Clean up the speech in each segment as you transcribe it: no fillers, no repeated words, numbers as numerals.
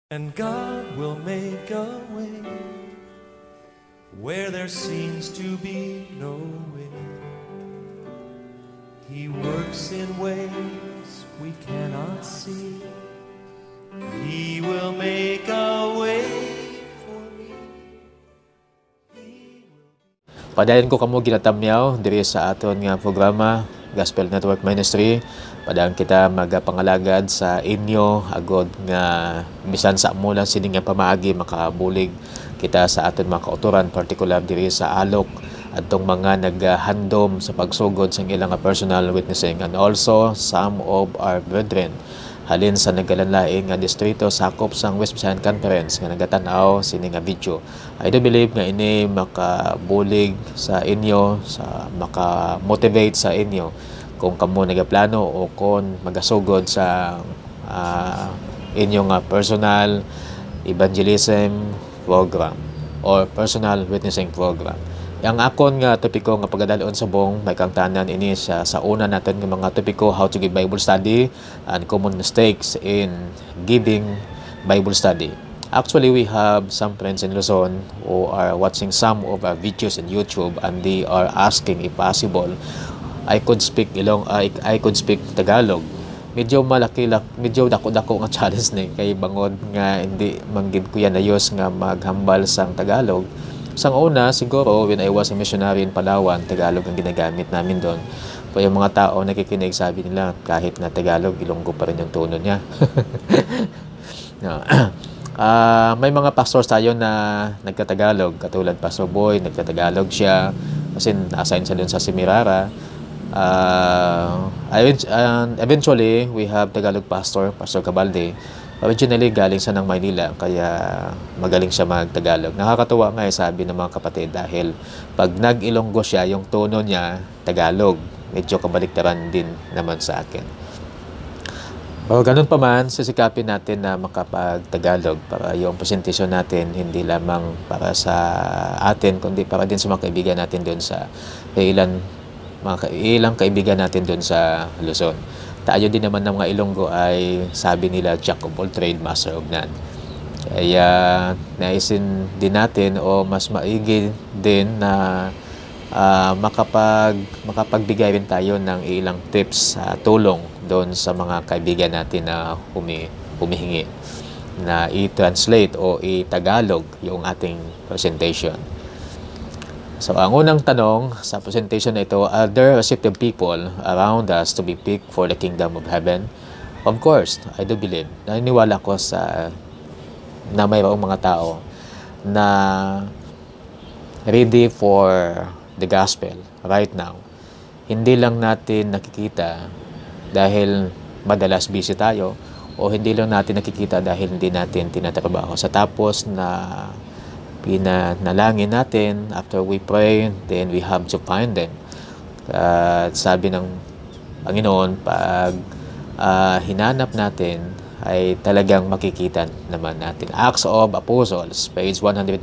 And God will make a way where there seems to be no way. He works in ways we cannot see. He will make a way for me. Padayon ko kamo ginatamyaw diri sa aton nga programa Gospel Network Ministry. Padang kita magapangalagad sa inyo agod nga bisan sa amo lang sini nga pamaagi makabulig kita sa aton mga kauturan, particular diri sa alok adtong mga naghandom sa pagsugod sa ilang personal witnessing, and also some of our brethren halin sa nagalanlaing nga distrito sakop sang West Visayan Conference nga nagatanaw sini nga video. I do believe nga ini makabulig sa inyo, sa maka-motivate sa inyo kung kamo nagaplano o kung magasugod sa inyong personal evangelism program or personal witnessing program. Ang akon nga topiko nga pagadalon sa bong may kang tanan ini sa una natin nga mga topiko, how to give Bible study and common mistakes in giving Bible study. Actually, we have some friends in Luzon who are watching some of our videos in YouTube, and they are asking if possible I could speak Tagalog. Medyo medyo dako-dako nga challenge ni kay bangod nga hindi manggid ko yan ayos nga maghambal sang Tagalog. Sang una, siguro when I was a missionary in Palawan, Tagalog ang ginagamit namin doon. So yung mga tao nakikinig, sabi nila kahit na Tagalog, Ilonggo pa rin yung tono niya. May mga pastors tayo na nagtatagalog, katulad Pastor Boy, nagtatagalog siya kasi na-assign siya doon sa Semirara. Eventually, we have Tagalog Pastor Cabalde. Originally, galing siya ng Maynila, kaya magaling siya mag-Tagalog. Nakakatuwa nga sabi ng mga kapatid dahil pag nag-Ilonggo siya, yung tono niya, Tagalog. Medyo kabaliktaran din naman sa akin. Pero ganun pa man, sisikapin natin na makapag-Tagalog para yung presentation natin hindi lamang para sa atin, kundi para din sa mga kaibigan natin doon sa ilang kaibigan natin doon sa Luzon. Tayo din naman ng mga Ilonggo ay sabi nila Jack of all trade, master of none. Kaya naisin din natin o mas maigi din na makapagbigay rin tayo ng ilang tips sa tulong doon sa mga kaibigan natin na humihingi na i-translate o i-Tagalog yung ating presentation. So, ang unang tanong sa presentation na ito, are there receptive people around us to be picked for the kingdom of heaven? Of course, I do believe. Naniniwala ko na mayroong mga tao na ready for the gospel right now. Hindi lang natin nakikita dahil madalas busy tayo, o hindi lang natin nakikita dahil hindi natin tinatrabaho. Sa tapos na pinanalangin natin, after we pray, then we have to find them. Sabi ng Panginoon, pag hinanap natin, ay talagang makikita naman natin. Acts of Apostles, page 109.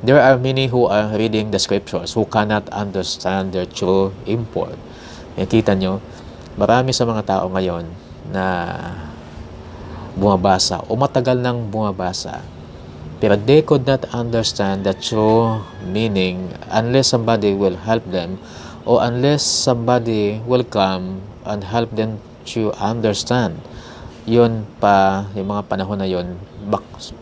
There are many who are reading the scriptures who cannot understand their true import. Nakita nyo, marami sa mga tao ngayon na bumabasa o matagal nang bumabasa, pero they could not understand the true meaning unless somebody will help them, or unless somebody will come and help them to understand. Yun pa, yung mga panahon na yun,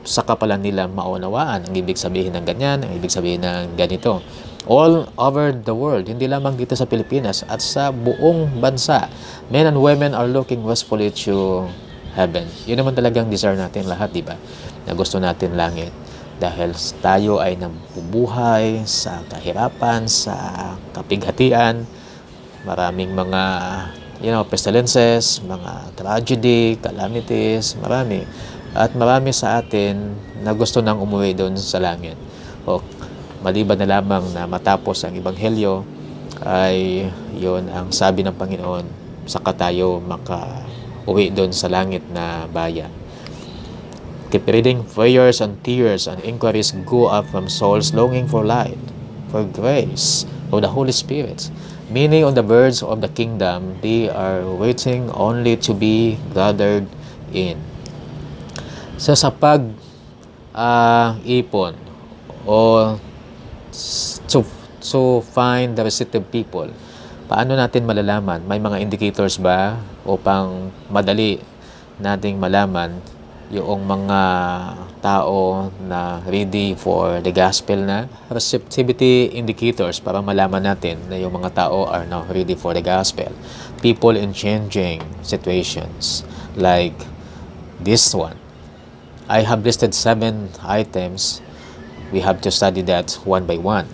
saka pala nila maunawaan ang ibig sabihin ng ganyan, ang ibig sabihin ng ganito. All over the world, hindi lamang dito sa Pilipinas at sa buong bansa, men and women are looking wistfully to heaven. Yun naman talagang desire natin lahat, di ba? Na gusto natin langit. Dahil tayo ay nabubuhay sa kahirapan, sa kapighatian, maraming mga pestilences, mga tragedy, calamities, marami. At marami sa atin na gusto nang umuwi doon sa langit. O maliban na lamang na matapos ang Ebanghelyo, ay yun ang sabi ng Panginoon, saka tayo maka-uwi doon sa langit na bayan. Keep reading. Prayers and tears and inquiries go up from souls longing for light, for grace, of the Holy Spirit. Many on the verge of the kingdom, they are waiting only to be gathered in. So sa pag ipon o to, to find the receptive people, paano natin malalaman? May mga indicators ba upang madali nating malaman yung mga tao na ready for the gospel na? Receptivity indicators para malaman natin na yung mga tao are now ready for the gospel. People in changing situations, like this one. I have listed 7 items. We have to study that one by one.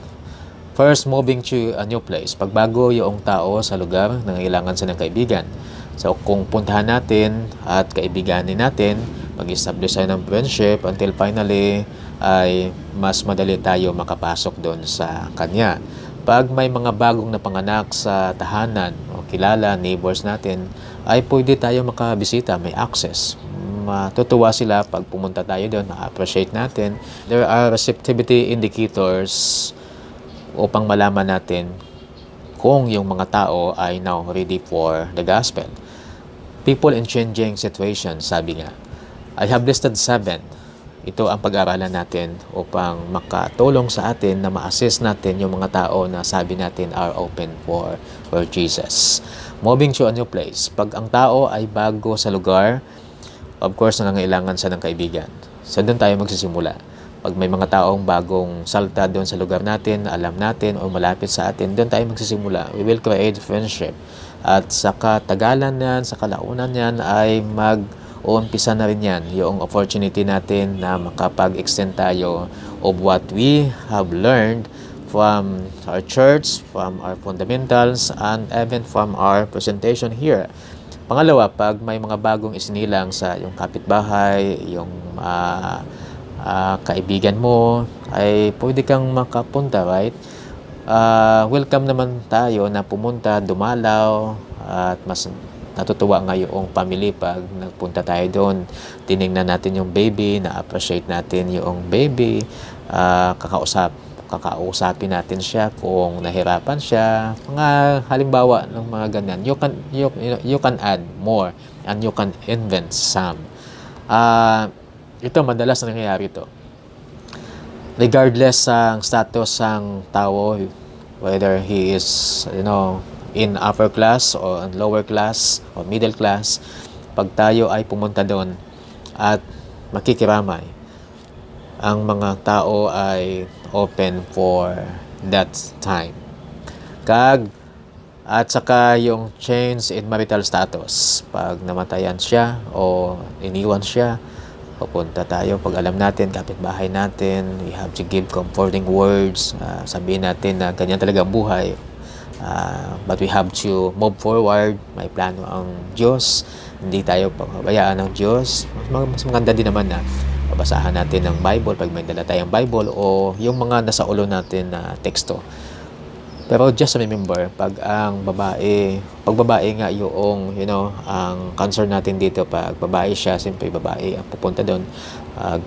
First, moving to a new place. Pagbago yung tao sa lugar, nangailangan siya ng kaibigan. So, kung puntahan natin at kaibiganin natin, mag-establish tayo ng friendship until finally ay mas madali tayo makapasok doon sa kanya. Pag may mga bagong napanganak sa tahanan o kilala, neighbors natin, ay pwede tayo makabisita, may access. Matutuwa sila pag pumunta tayo doon, ma-appreciate natin. There are receptivity indicators upang malaman natin kung yung mga tao ay now ready for the gospel. People in changing situations, sabi nga. I have listed 7. Ito ang pag-aralan natin upang makatulong sa atin na ma-assess natin yung mga tao na sabi natin are open for Jesus. Moving to a new place. Pag ang tao ay bago sa lugar, of course, nangangailangan siya ng kaibigan. So, doon tayo magsisimula. Pag may mga taong bagong salta doon sa lugar natin, alam natin o malapit sa atin, doon tayo magsisimula. We will create friendship. At sa katagalan yan, sa kalaunan yan, ay mag-uumpisa na rin yan yung opportunity natin na makapag-extend tayo of what we have learned from our church, from our fundamentals, and even from our presentation here. Pangalawa, pag may mga bagong isinilang sa yung kapitbahay, yung kaibigan mo, ay pwede kang makapunta, right? Welcome naman tayo na pumunta, dumalaw, at mas natutuwa nga yung family pag nagpunta tayo doon. Tinignan natin yung baby, na-appreciate natin yung baby, kakausapin natin siya kung nahirapan siya. Mga halimbawa ng mga ganyan. You can add more and you can invent some. Ito, madalas nangyayari ito. Regardless ang status ng tao, whether he is, in upper class or in lower class or middle class, pag tayo ay pumunta doon at makikiramay, ang mga tao ay open for that time. At saka yung change in marital status. Pag namatayan siya o iniwan siya, pupunta tayo. Pag alam natin, kapitbahay natin, we have to give comforting words. Sabihin natin na ganyan talaga ang buhay. But we have to move forward. May plano ang Diyos. Hindi tayo pabayaan ng Diyos. Mas maganda din naman na babasahan natin ng Bible pag may dala tayong Bible o yung mga nasa ulo natin na teksto. Pero just remember, pag babae nga yung, ang concern natin dito, pag babae siya, siyempre babae ang pupunta doon.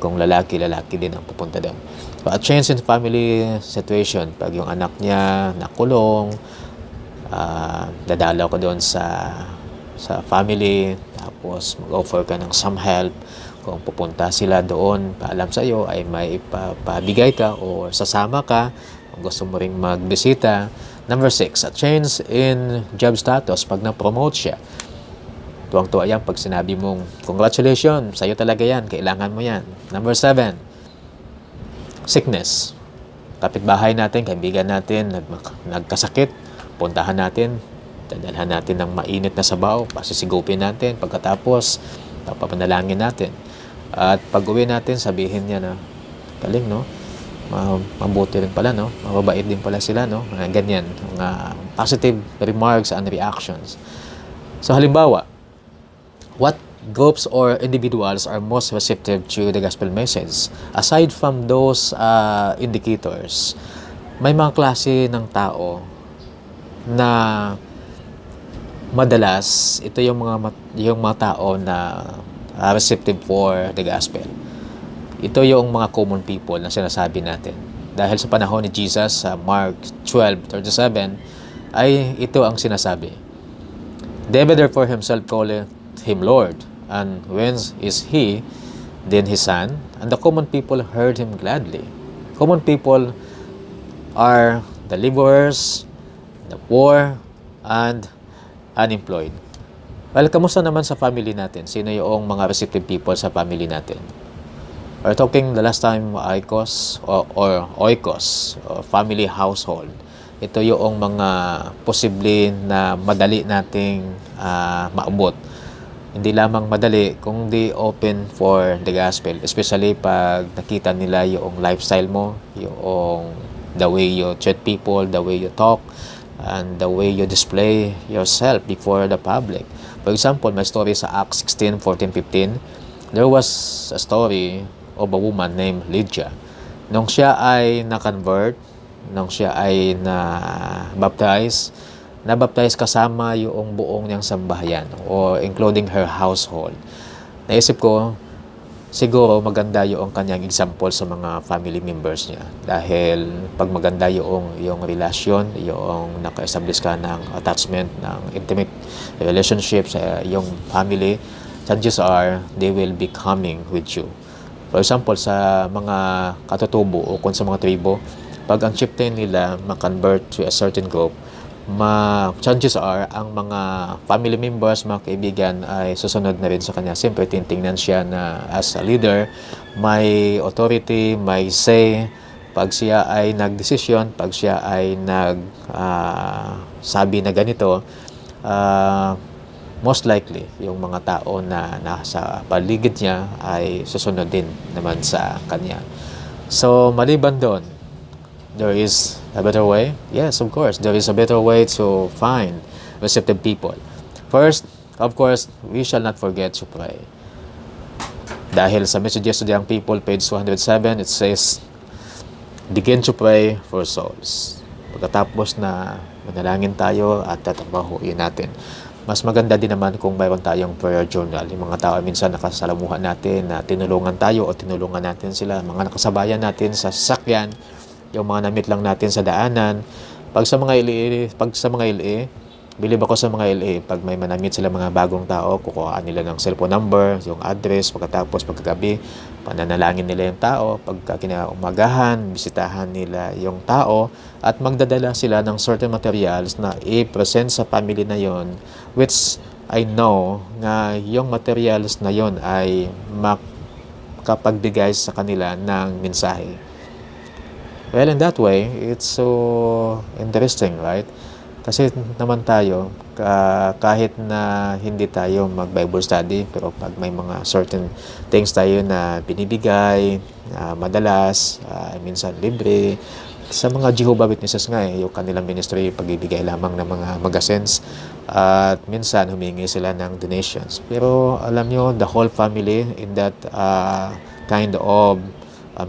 Kung lalaki din ang pupunta doon. So, a change in family situation, pag yung anak niya nakulong, dadalaw ka doon sa family, tapos mag-offer ka ng some help. Kung pupunta sila doon, paalam sa iyo, ay may pabigay ka o sasama ka kung gusto mo ring magbisita. Number 6, a change in job status pag na-promote siya. Tuwang-tuwa yan pag sinabi mong, congratulations, sa'yo talaga yan, kailangan mo yan. Number 7, sickness. Kapitbahay natin, kaibigan natin, nagkasakit, puntahan natin, dadalhan natin ng mainit na sabaw, pasisigupin natin, pagkatapos, papanalangin natin. At pag-uwi natin, sabihin niya na, galing, no? Mabuti rin pala, no? Mababait din pala sila, no? Mga ganyan. Mga positive remarks and reactions. So, halimbawa, what groups or individuals are most receptive to the gospel message? Aside from those indicators, may mga klase ng tao na madalas, ito yung mga tao na receptive for the gospel. Ito yung mga common people na sinasabi natin. Dahil sa panahon ni Jesus, sa Mark 12:37, ay ito ang sinasabi. David therefore himself calleth him Lord, and whence is he? then his son, and the common people heard him gladly. Common people are the laborers, the poor, and unemployed. Well, kamusta naman sa family natin? Sino yung mga receptive people sa family natin? We're talking the last time oikos or oikos, or family household. Ito yung mga posible na madali nating maabot. Hindi lamang madali, kundi open for the gospel. Especially pag nakita nila yung lifestyle mo, yung the way you treat people, the way you talk, and the way you display yourself before the public. For example, my story sa Acts 16, 14, 15, there was a story of a woman named Lydia. Nung siya ay na-convert, nung siya ay na-baptize kasama yung buong niyang sambahayan, or including her household. Naisip ko, siguro maganda yung kanyang example sa mga family members niya. Dahil pag maganda yung relasyon, yung naka-establish ka ng attachment, ng intimate relationship sa yung family, chances are they will be coming with you. For example, sa mga katutubo o kung sa mga tribo, pag ang chieftain nila ma-convert to a certain group, chances are ang mga family members, mga kaibigan ay susunod na rin sa kanya. Siyempre, titingnan siya na as a leader, may authority, may say. Pag siya ay nagdesisyon, pag siya ay sabi na ganito, most likely, yung mga tao na nasa paligid niya ay susunod din naman sa kanya. So, maliban doon, there is a better way? Yes, of course. There is a better way to find receptive people. First, of course, we shall not forget to pray. Dahil sa Messages to the Young People, page 207, it says, begin to pray for souls. Pagkatapos na manalangin tayo at tatrabahuin natin. Mas maganda din naman kung mayroon tayong prayer journal. Yung mga tao minsan nakasalamuhan natin na tinulungan tayo o tinulungan natin sila. Mga nakasabayan natin sa sasakyan, yung mga namit lang natin sa daanan. Pag sa mga LA, bilib ako sa mga LA, pag may manamit sila mga bagong tao, kukuhaan nila ng cellphone number, yung address, pagkatapos pagkagabi, pananalangin nila yung tao, pagka kinaumagahan, bisitahan nila yung tao, at magdadala sila ng certain materials na i-present sa family na yon, which I know na yung materials na yon ay makapagbigay sa kanila ng mensahe. Well, in that way, it's so interesting, right? Kasi naman tayo, kahit na hindi tayo mag-Bible study, pero pag may mga certain things tayo na binibigay, madalas, minsan libre, sa mga Jehovah Witnesses nga, yung kanilang ministry, pagbibigay lamang ng mga magazines, at minsan humingi sila ng donations. Pero alam nyo, the whole family in that kind of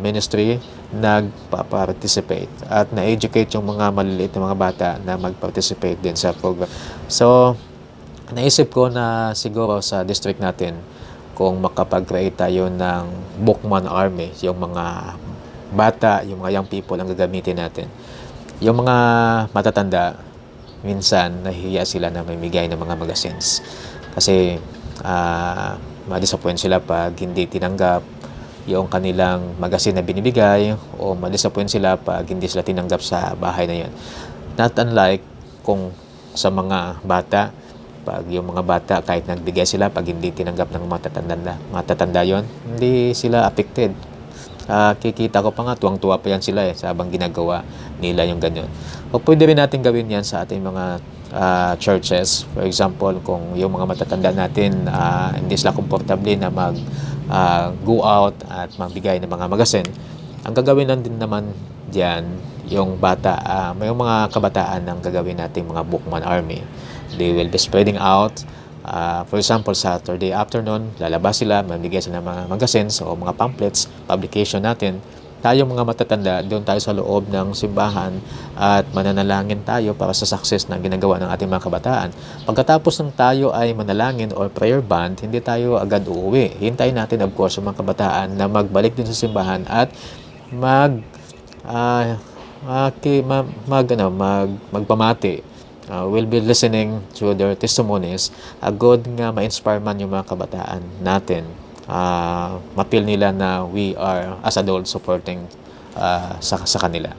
ministry, nagpa-participate at na-educate yung mga maliliit na mga bata na mag-participate din sa program. So, naisip ko na siguro sa district natin, kung makapag-create tayo ng Bookman Army, yung mga bata, yung mga young people ang gagamitin natin. Yung mga matatanda, minsan nahihiya sila na mamigay ng mga magazines. Kasi ma-disappoint sila pag hindi tinanggap yung kanilang magazine na binibigay, o ma-disappoint sila pag hindi sila tinanggap sa bahay na yun. Not unlike kung sa mga bata, pag yung mga bata kahit nagbigay sila, pag hindi tinanggap ng matatanda yon, hindi sila affected. Kikita ko pa nga, tuwang-tuwa pa yan sila sa habang ginagawa nila yung ganyan. O pwede rin natin gawin yan sa ating mga churches. For example, kung yung mga matatanda natin hindi sila komportable na go out at magbigay ng mga magazine, ang gagawin lang din naman diyan yung bata, may mga kabataan ang gagawin nating mga Bookman Army. They will be spreading out. For example, Saturday afternoon, lalabas sila, mamigay sila ng mga magazines o mga pamphlets, publication natin. Tayo mga matatanda, doon tayo sa loob ng simbahan at mananalangin tayo para sa success na ginagawa ng ating mga kabataan. Pagkatapos ng tayo ay manalangin or prayer band, hindi tayo agad uuwi. Hintayin natin, of course, yung mga kabataan na magbalik din sa simbahan at magpamati. We'll be listening to their testimonies. Good nga ma-inspire man yung mga kabataan natin mapil nila na we are as adults supporting sa kanila.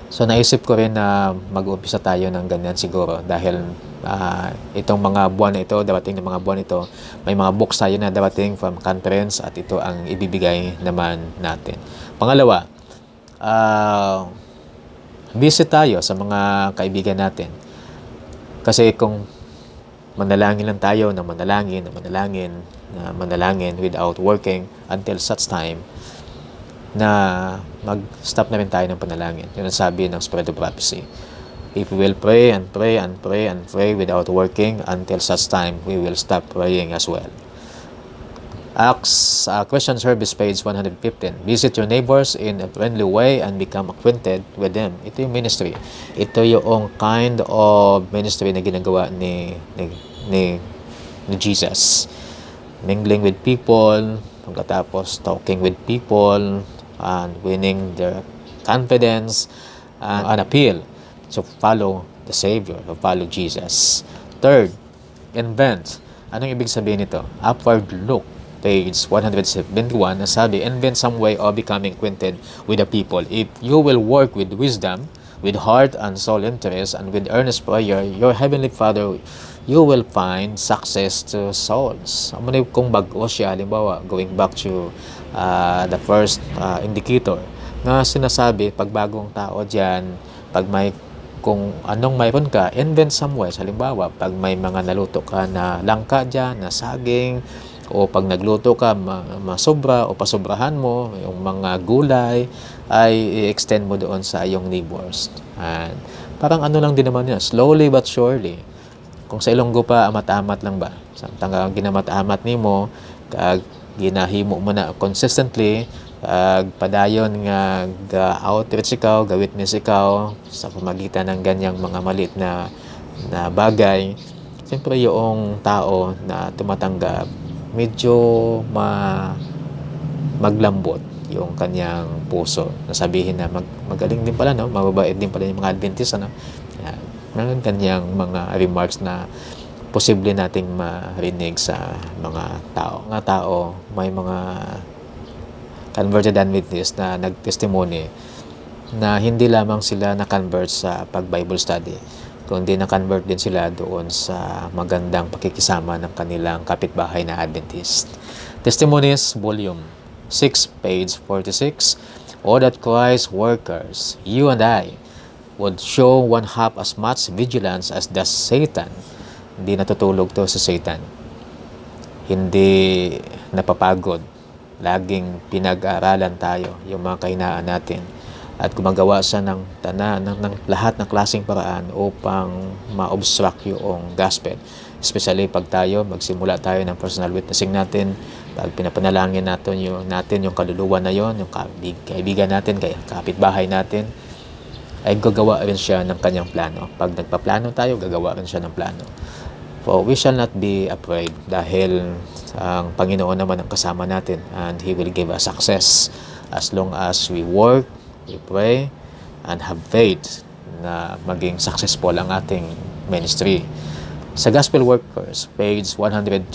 So naisip ko rin na mag-uumpisa tayo ng ganyan siguro dahil itong mga buwan na ito, darating ng mga buwan ito, may mga books tayo na darating from conference at ito ang ibibigay naman natin. Pangalawa, visit tayo sa mga kaibigan natin. Kasi kung manalangin lang tayo na manalangin without working until such time na mag-stop na rin tayo ng panalangin. Yun ang sabi ng Spirit of Prophecy. If we will pray and pray and pray and pray without working until such time, we will stop praying as well. Acts Christian Service page 115. Visit your neighbors in a friendly way and become acquainted with them. Ito yung ministry. Ito yung kind of ministry na ginagawa ni Jesus. Mingling with people, pagkatapos talking with people, and winning their confidence and an appeal to follow the Savior, to follow Jesus. Third, invent. Anong ibig sabihin nito? Upward look. Page 171, nasabi, invent some way of becoming acquainted with the people. If you will work with wisdom, with heart and soul interest, and with earnest prayer, your Heavenly Father, you will find success to souls. Kung bago siya, halimbawa, going back to the first indicator, na sinasabi, pag bagong tao dyan, pag may kung anong mayroon ka, invent some ways. Halimbawa, pag may mga naluto ka na langka dyan, na saging, o pag nagluto ka, masobra o pasobrahan mo, yung mga gulay, ay i-extend mo doon sa iyong neighbors. And parang ano lang din naman yun, slowly but surely. Kung sa Ilonggo pa, amat-amat lang ba? Samtang ginamat-amat ni mo, ginahimo mo na consistently, padayon nga outreach ikaw, gawitness ikaw, sa pamagitan ng ganyang mga maliit na bagay, siyempre yung tao na tumatanggap, medyo maglambot yung kanyang puso. Nasabihin na magaling din pala, no? Mababait din pala yung mga Adventist, ano? Yan. Kanyang mga remarks na posible nating marinig sa mga tao. Mga tao, may mga converted Adventists na nag-testimony na hindi lamang sila na-convert sa pag-Bible study, kundi na-convert din sila doon sa magandang pakikisama ng kanilang kapitbahay na Adventist. Testimonies, Volume 6, page 46. O that Christ's workers, you and I, would show one half as much vigilance as does Satan. Hindi natutulog to sa Satan. Hindi napapagod. Laging pinag-aaralan tayo yung mga kahinaan natin. At gumagawa siya ng lahat ng klaseng paraan upang ma-obstruct yung gospel. Especially pag magsimula tayo ng personal witnessing natin, pag pinapanalangin natin yung kaluluwa na yon, yung kaibigan natin, kapitbahay natin, ay gagawa rin siya ng kanyang plano. Pag nagpaplano tayo, gagawa rin siya ng plano. For we shall not be afraid dahil ang Panginoon naman ang kasama natin and He will give us success as long as we work, we pray, and have faith na maging successful ang ating ministry. Sa Gospel Workers, page 139,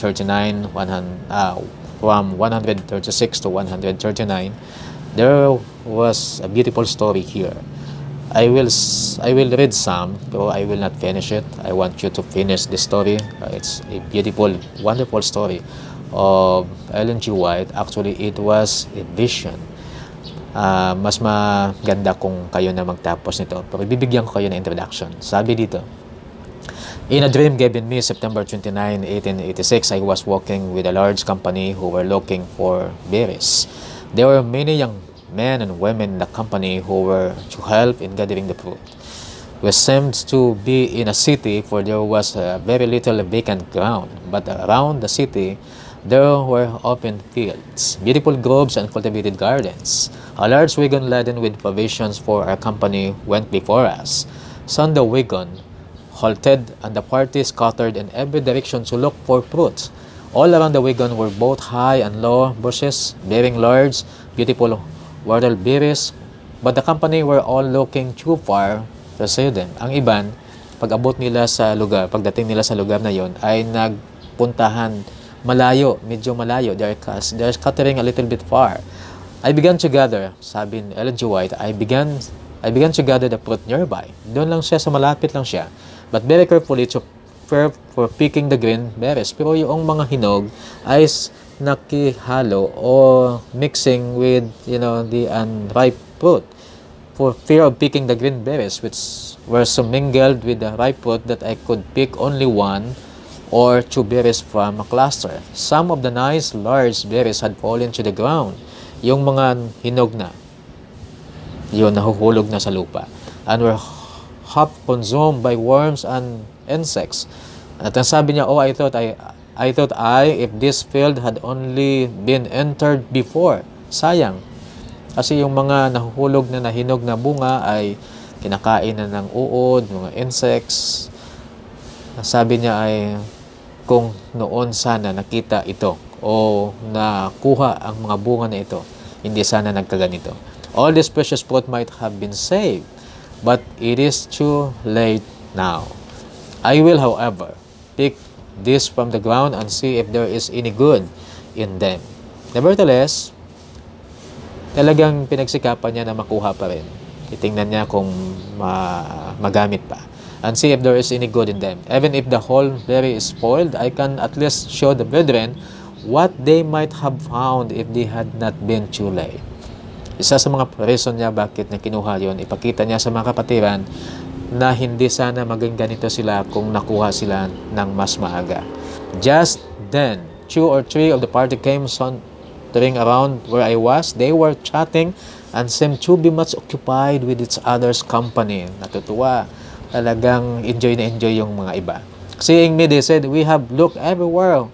from 136 to 139, there was a beautiful story here. I will read some, pero I will not finish it. I want you to finish the story. It's a beautiful, wonderful story of Ellen G. White. Actually, it was a vision. Mas maganda kung kayo na magtapos nito. Pero bibigyan ko kayo ng introduction. Sabi dito, in a dream given me September 29, 1886, I was walking with a large company who were looking for berries. There were many young men and women in the company who were to help in gathering the fruit. We seemed to be in a city, for there was very little vacant ground, but around the city there were open fields, beautiful groves and cultivated gardens. A large wagon laden with provisions for our company went before us. Soon the wagon halted, and the party scattered in every direction to look for fruit. All around the wagon were both high and low bushes bearing large, beautiful whortleberries, but the company were all looking too far to see them. Ang iban, pagdating nila sa lugar na yon, ay nagpuntahan malayo, medyo malayo. They're scattering a little bit far. I began to gather, sabi ni Ellen G. White, I began to gather the fruit nearby. Doon lang siya, sa malapit lang siya. But very carefully to prepare for picking the green berries. Pero yung mga hinog ay nakihalo o mixing with, the unripe fruit, for fear of picking the green berries, which were so mingled with the ripe fruit that I could pick only one or two berries from a cluster. Some of the nice large berries had fallen to the ground. Yung mga hinog na, yun, nahuhulog na sa lupa, and were half consumed by worms and insects. At ang sabi niya, I thought if this field had only been entered before. Sayang. Kasi yung mga nahuhulog na nahinog na bunga ay kinakain na ng uod, mga insects. Sabi niya ay, kung noon sana nakita ito o nakuha ang mga bunga na ito, hindi sana nagkaganito. All this precious fruit might have been saved, but it is too late now. I will, however, pick this from the ground and see if there is any good in them. Nevertheless, talagang pinagsikapan niya na makuha pa rin. Titingnan niya kung magamit pa. And see if there is any good in them. Even if the whole berry is spoiled, I can at least show the brethren what they might have found if they had not been too late. Isa sa mga reason niya bakit niya kinuha yun, ipakita niya sa mga kapatiran na hindi sana maging ganito sila kung nakuha sila ng mas maaga. Just then, 2 or 3 of the party came sauntering around where I was. They were chatting and seemed to be much occupied with each other's company. Natutuwa. Talagang enjoy na enjoy yung mga iba. Seeing me, they said, we have looked everywhere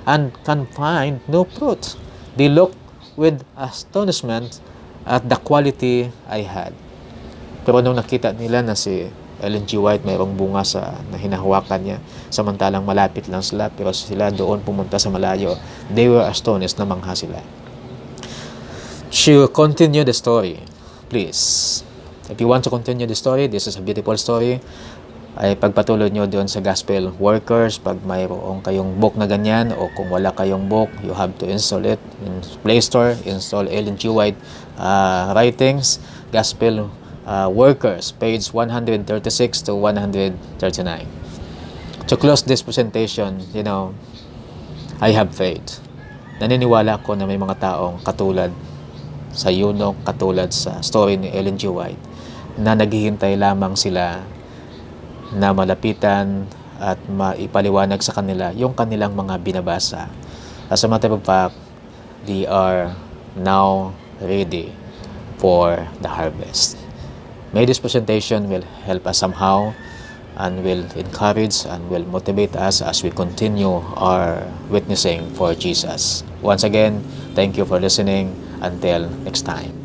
and can find no fruit. They looked with astonishment at the quality I had. Pero nung nakita nila na si Ellen G. White mayroong bunga na hinahawakan niya, samantalang malapit lang sila, pero sila doon pumunta sa malayo, they were astonished, na mangha sila. She will continue the story. Please. If you want to continue the story, this is a beautiful story. Ay pagpatuloy nyo doon sa Gospel Workers. Pag mayroong kayong book na ganyan, o kung wala kayong book, you have to install it in Play Store. Install Ellen G. White writings, Gospel Workers, page 136 to 139. To close this presentation, I have faith. Naniniwala ko na may mga taong katulad sa Eunuch, katulad sa story ni Ellen G. White, na naghihintay lamang sila na malapitan at maipaliwanag sa kanila yung kanilang mga binabasa. As a matter of fact, they are now ready for the harvest. May this presentation will help us somehow and will encourage and will motivate us as we continue our witnessing for Jesus. Once again, thank you for listening. Until next time.